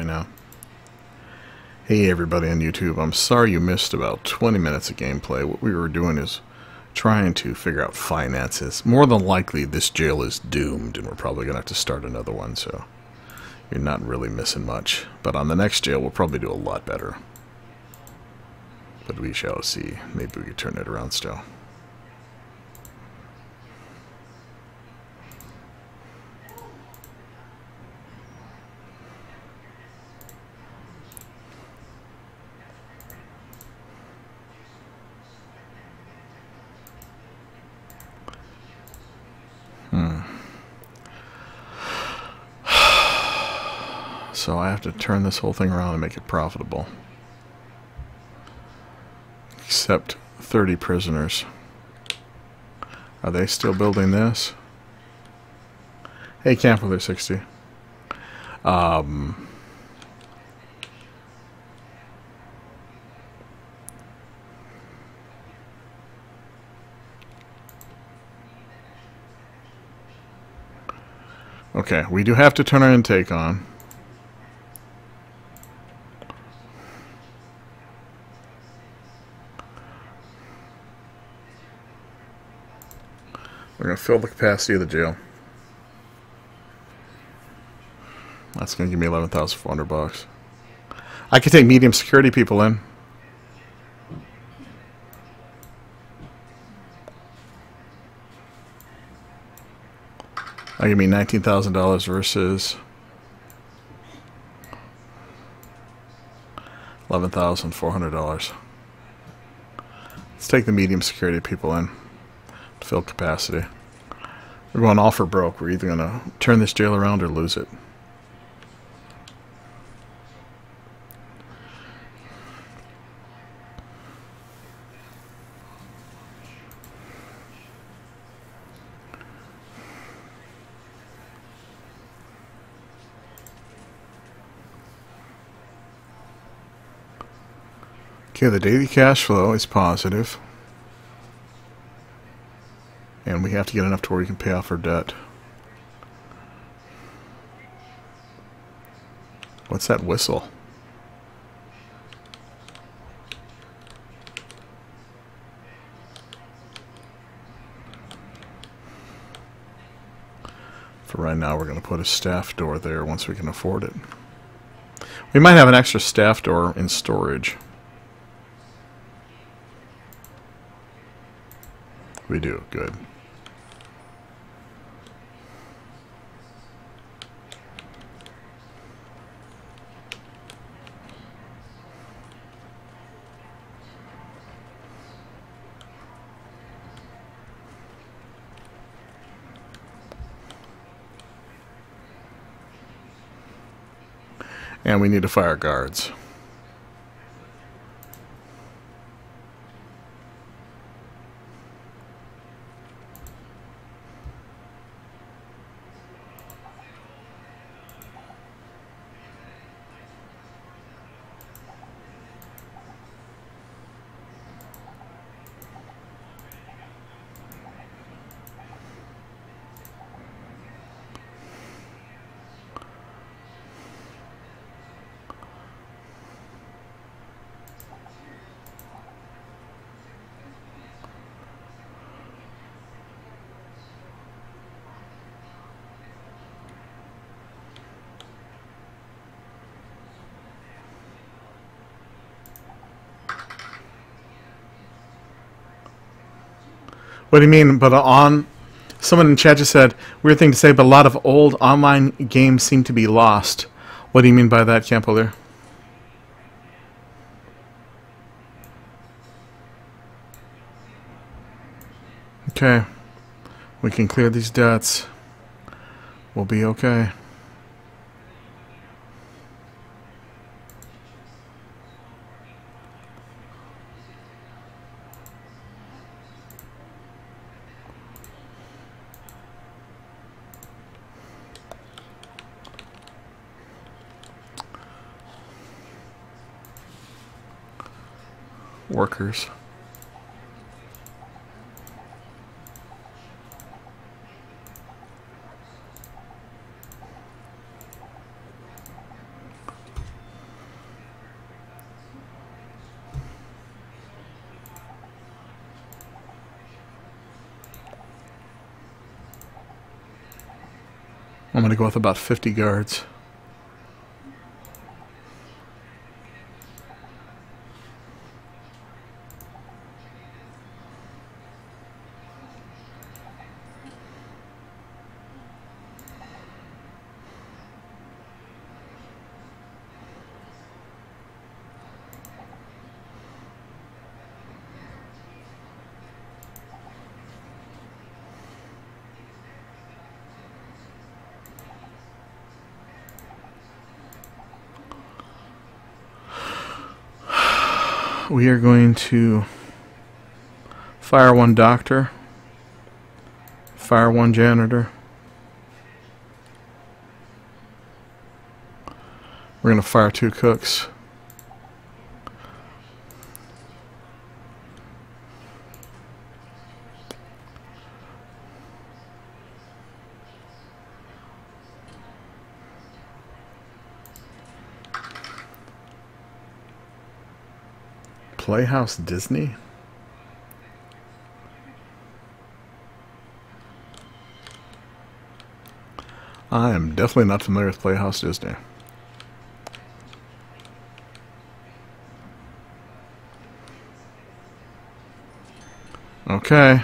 right now. Hey everybody on YouTube, I'm sorry you missed about 20 minutes of gameplay. What we were doing is trying to figure out finances. More than likely this jail is doomed and we're probably going to have to start another one, so you're not really missing much. But on the next jail we'll probably do a lot better. But we shall see. Maybe we can turn it around still. So I have to turn this whole thing around and make it profitable. Except 30 prisoners. Are they still building this? Hey, Camper, they're 60. Okay, we do have to turn our intake on. We're going to fill the capacity of the jail. That's going to give me 11,400 bucks. I could take medium security people in. That give me $19,000 versus $11,400. Let's take the medium security people in. Fill capacity. We're going all for broke. We're either going to turn this jail around or lose it. Okay, the daily cash flow is positive. And we have to get enough to where we can pay off our debt. What's that whistle? For right now, we're going to put a staff door there once we can afford it. We might have an extra staff door in storage. We do, good. And we need to fire guards. What do you mean? But on someone in chat just said weird thing to say, but a lot of old online games seem to be lost. What do you mean by that, Campoler? Okay, we can clear these debts. We'll be okay. Workers. I'm going to go with about 50 guards. We are going to fire one doctor, fire one janitor. We're going to fire 2 cooks. Playhouse Disney? I am definitely not familiar with Playhouse Disney. Okay.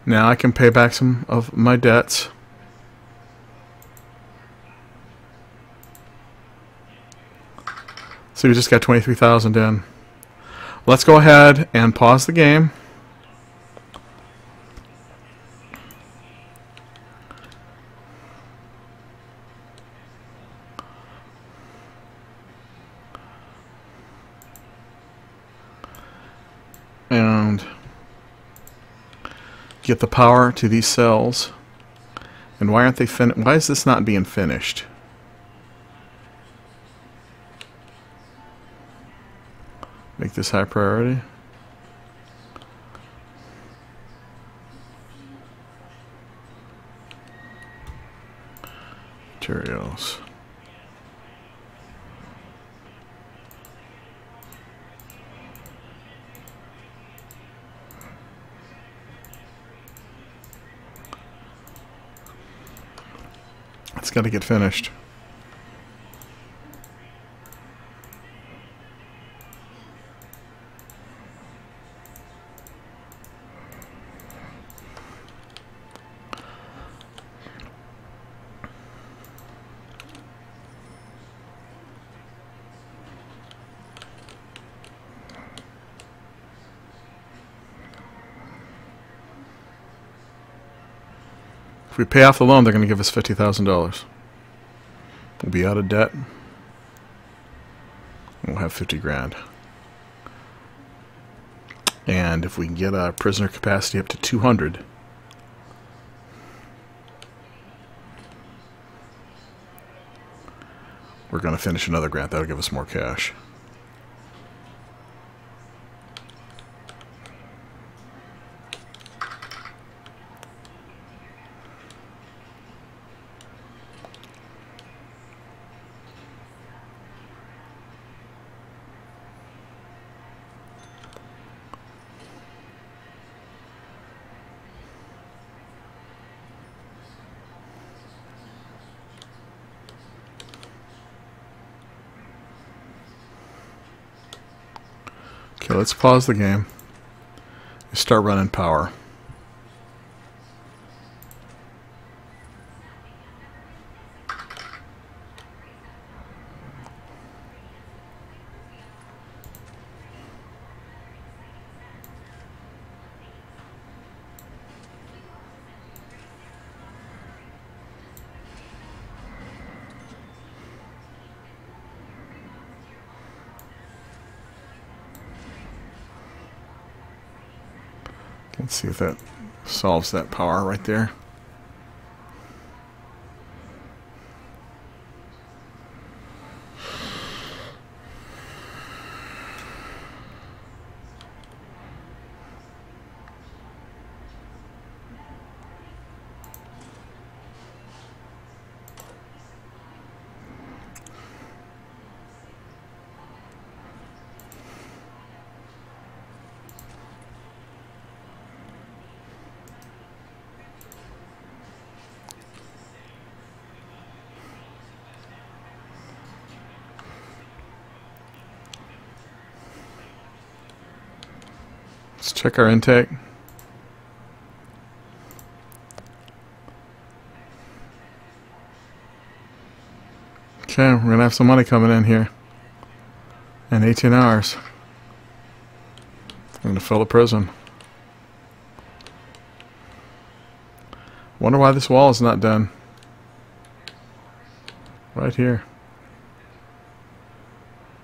Now I can pay back some of my debts. So we just got 23,000 in. Let's go ahead and pause the game. And get the power to these cells. And why aren't they why is this not being finished? Make this high priority. Materials. It's got to get finished. If we pay off the loan, they're going to give us $50,000. We'll be out of debt. We'll have 50 grand. And if we can get our prisoner capacity up to 200, we're going to finish another grant. That'll give us more cash. Okay, let's pause the game. Start running power. Let's see if that solves that power right there. Let's check our intake. Okay, we're going to have some money coming in here in 18 hours. I'm going to fill the prison. Wonder why this wall is not done. Right here.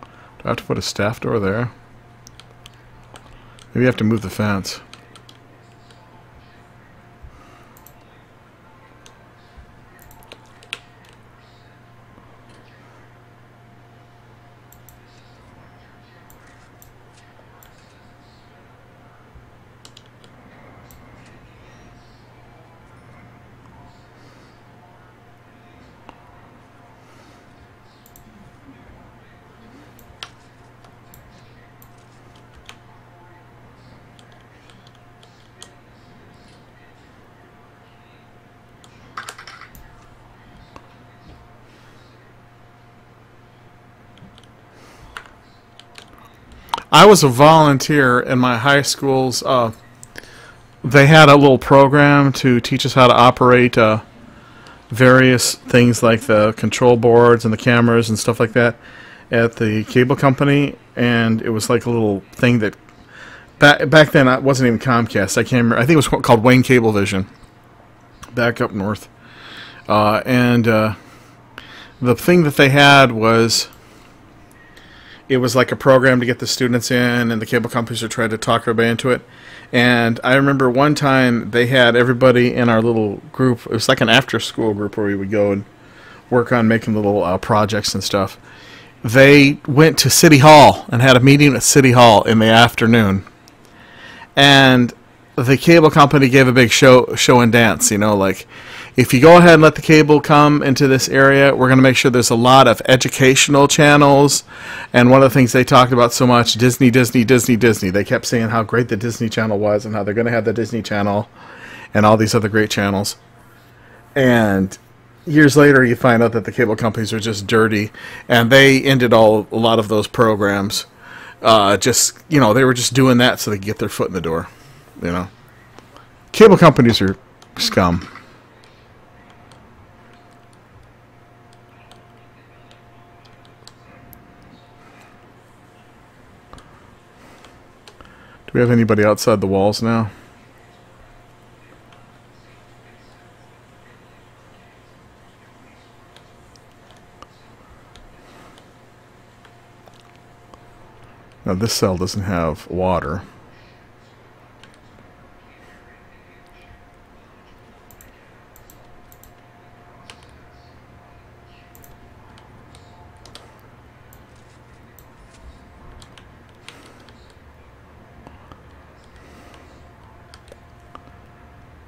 Do I have to put a staff door there? Maybe I have to move the fence. I was a volunteer in my high school's. They had a little program to teach us how to operate various things like the control boards and the cameras and stuff like that at the cable company, and it was like a little thing that back then it wasn't even Comcast. I can't remember. I think it was called Wayne Cablevision back up north, and the thing that they had was. It was like a program to get the students in, and the cable companies were trying to talk everybody into it. And I remember one time they had everybody in our little group. It was like an after-school group where we would go and work on making little projects and stuff. They went to City Hall and had a meeting at City Hall in the afternoon. And the cable company gave a big show and dance, you know, like, if you go ahead and let the cable come into this area, we're going to make sure there's a lot of educational channels. And one of the things they talked about so much, Disney, Disney, Disney, Disney. They kept saying how great the Disney Channel was and how they're going to have the Disney Channel and all these other great channels. And years later, you find out that the cable companies are just dirty, and they ended a lot of those programs. Just, you know, they were just doing that so they could get their foot in the door, you know. Cable companies are scum. Do we have anybody outside the walls now? Now this cell doesn't have water.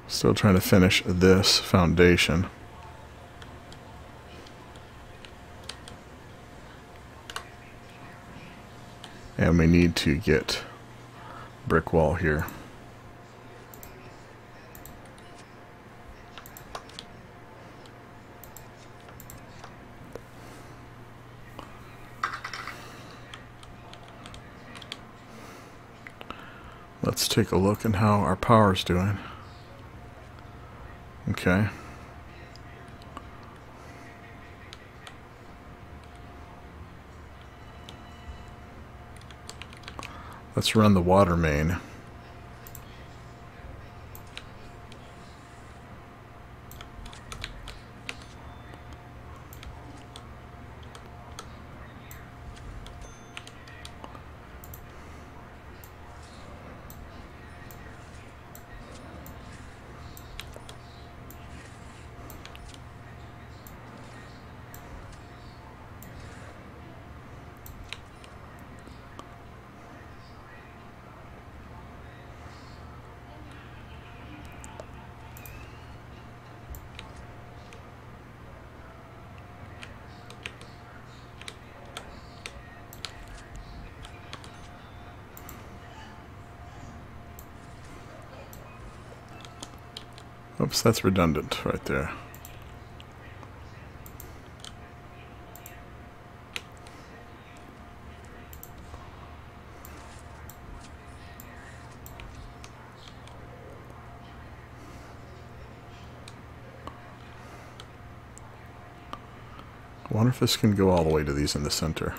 Still trying to finish this foundation. And we need to get brick wall here. Let's take a look at how our power's doing. Okay. Let's run the water main. Oops, that's redundant right there. I wonder if this can go all the way to these in the center.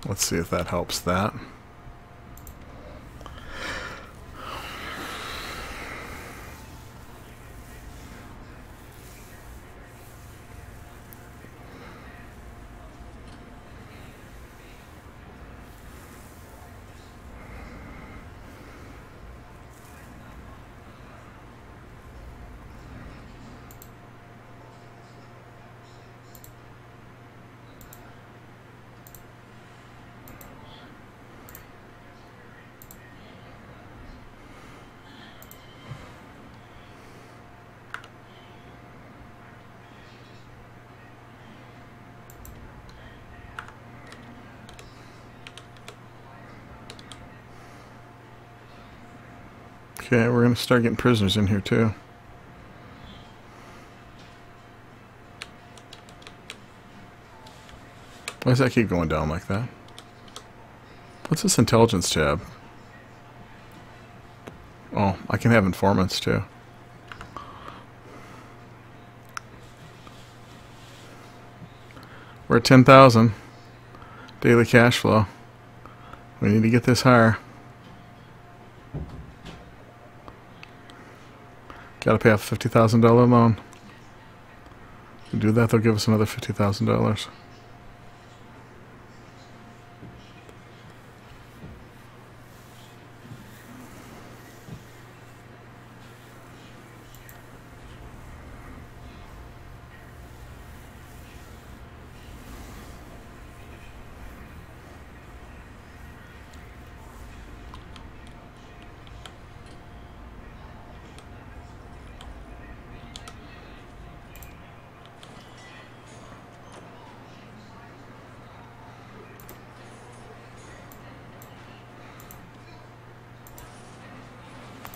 Let's see if that helps that. Okay, we're going to start getting prisoners in here too. Why does that keep going down like that? What's this intelligence tab? Oh, I can have informants too. We're at 10,000 daily cash flow. We need to get this higher. Got to pay off a $50,000 loan. If we do that, they'll give us another $50,000.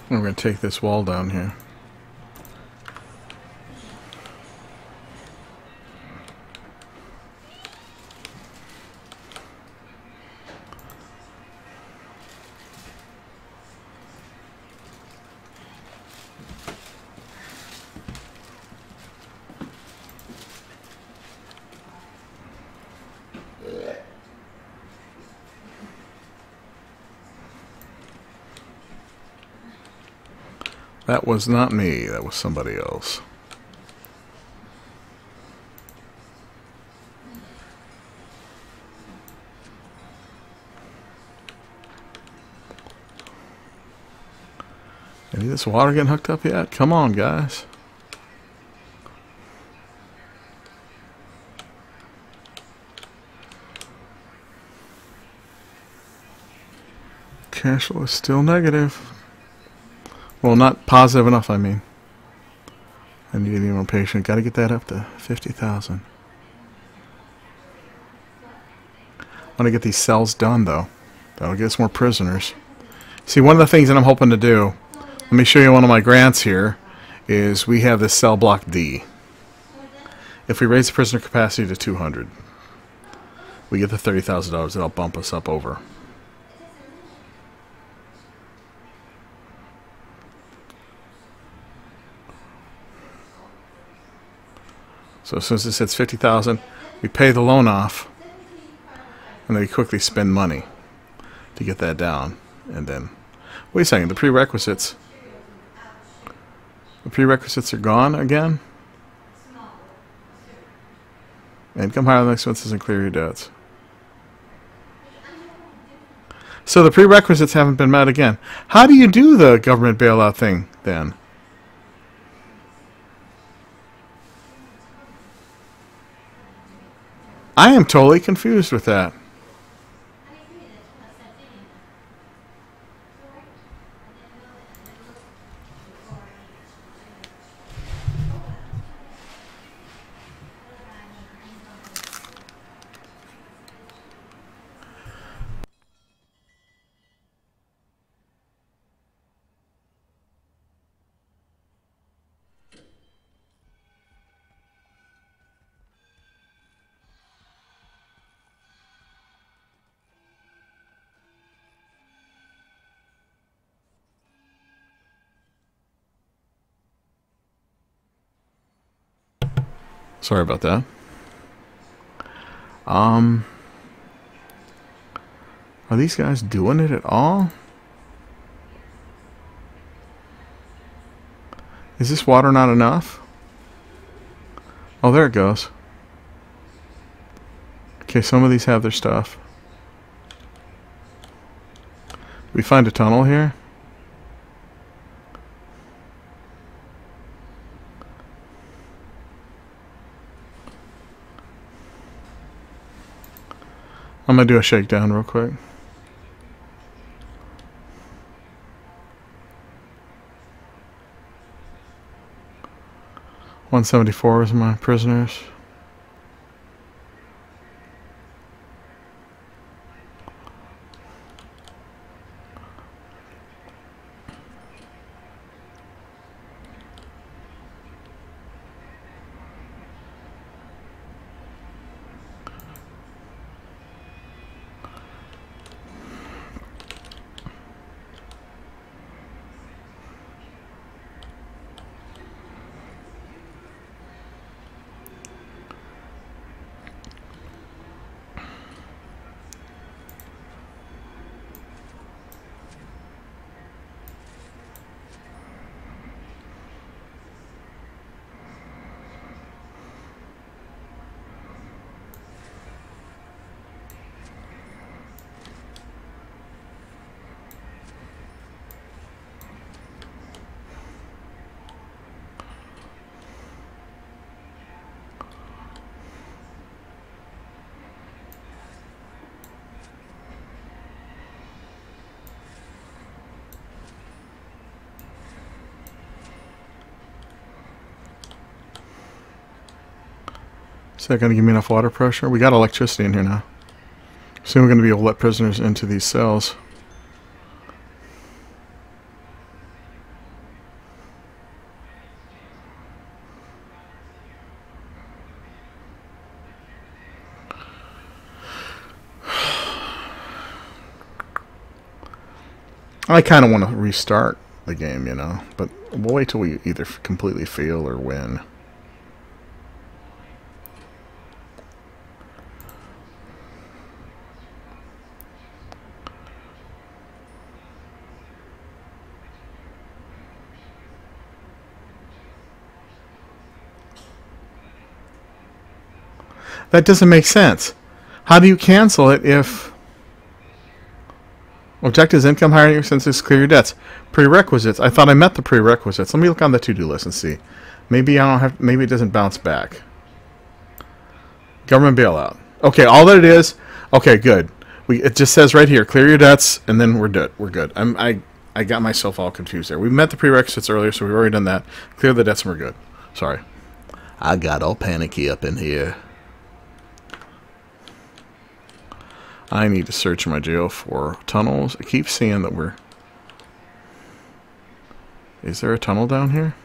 I'm going to take this wall down here. That was not me, that was somebody else. Any of this water getting hooked up yet? Come on, guys. Cash flow is still negative. Well, not positive enough, I mean. I need to be more patient. Got to get that up to 50,000. I want to get these cells done, though. That'll get us more prisoners. See, one of the things that I'm hoping to do, let me show you one of my grants here, is we have this cell block D. If we raise the prisoner capacity to 200, we get the $30,000. That'll bump us up over. So as soon as this hits 50,000, we pay the loan off, and then we quickly spend money to get that down. And then, wait a second, the prerequisites are gone again? Income higher than expenses and clear your debts. So the prerequisites haven't been met again. How do you do the government bailout thing then? I am totally confused with that. Sorry about that. Are these guys doing it at all? Is this water not enough? Oh, there it goes. Okay, some of these have their stuff. We find a tunnel here? I'm gonna do a shakedown real quick. $174 is my prisoners. Is that going to give me enough water pressure? We got electricity in here now. Soon we're going to be able to let prisoners into these cells. I kind of want to restart the game, you know, but we'll wait till we either completely fail or win. That doesn't make sense. How do you cancel it if objectives income higher than your census, clear your debts? Prerequisites. I thought I met the prerequisites. Let me look on the to-do list and see. Maybe I don't have. Maybe it doesn't bounce back. Government bailout. Okay, all that it is. Okay, good. It just says right here, clear your debts, and then we're good. We're good. I got myself all confused there. We met the prerequisites earlier, so we've already done that. Clear the debts, and we're good. Sorry. I got all panicky up in here. I need to search my jail for tunnels. I keep seeing that we're... Is there a tunnel down here?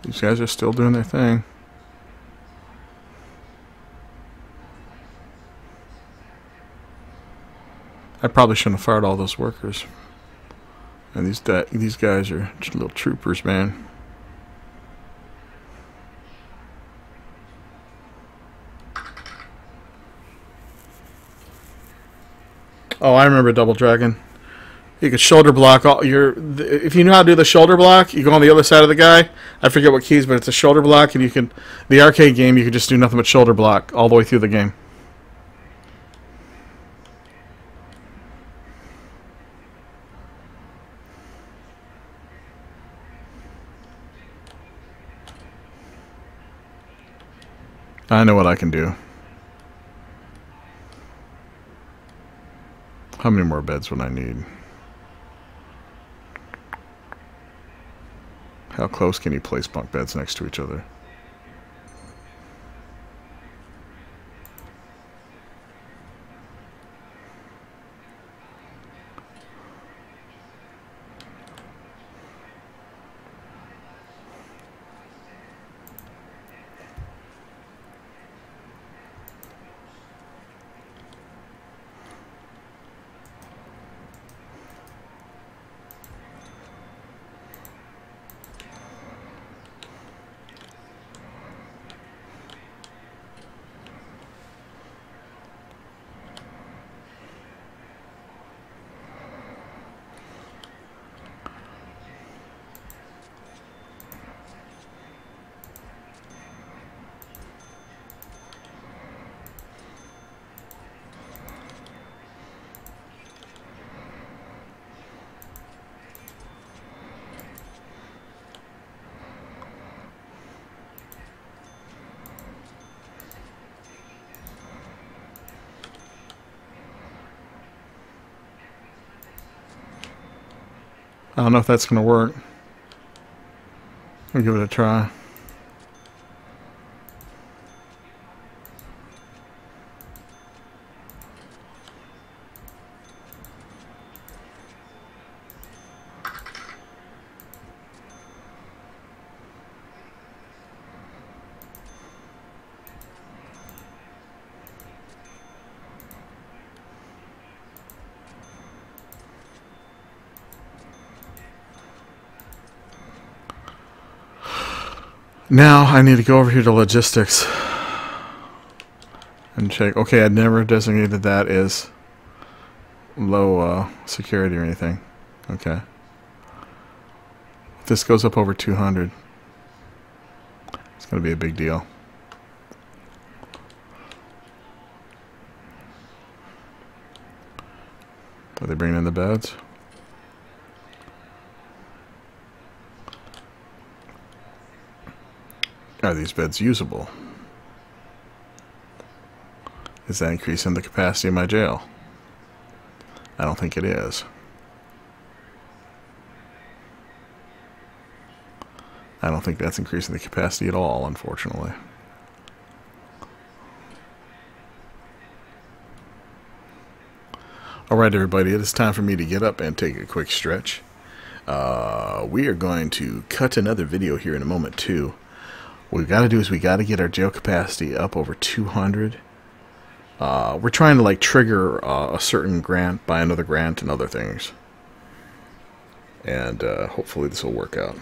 These guys are still doing their thing. I probably shouldn't have fired all those workers. And these guys are just little troopers, man. Oh, I remember Double Dragon. You could shoulder block all if you know how to do the shoulder block, you go on the other side of the guy. I forget what keys, but it's a shoulder block, and you can the arcade game you could just do nothing but shoulder block all the way through the game. I know what I can do. How many more beds would I need? How close can you place bunk beds next to each other? I don't know if that's going to work. I'll give it a try. Now I need to go over here to logistics and check. Okay, I'd never designated that as low security or anything. Okay. If this goes up over 200, it's going to be a big deal. Are they bringing in the beds? Are these beds usable? Is that increasing the capacity of my jail? I don't think it is. I don't think that's increasing the capacity at all, unfortunately. Alright everybody, it is time for me to get up and take a quick stretch. We are going to cut another video here in a moment too. What we've got to do is we got to get our jail capacity up over 200. We're trying to like trigger a certain grant by another grant and other things. And hopefully this will work out.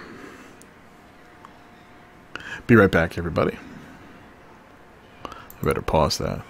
Be right back everybody. I better pause that.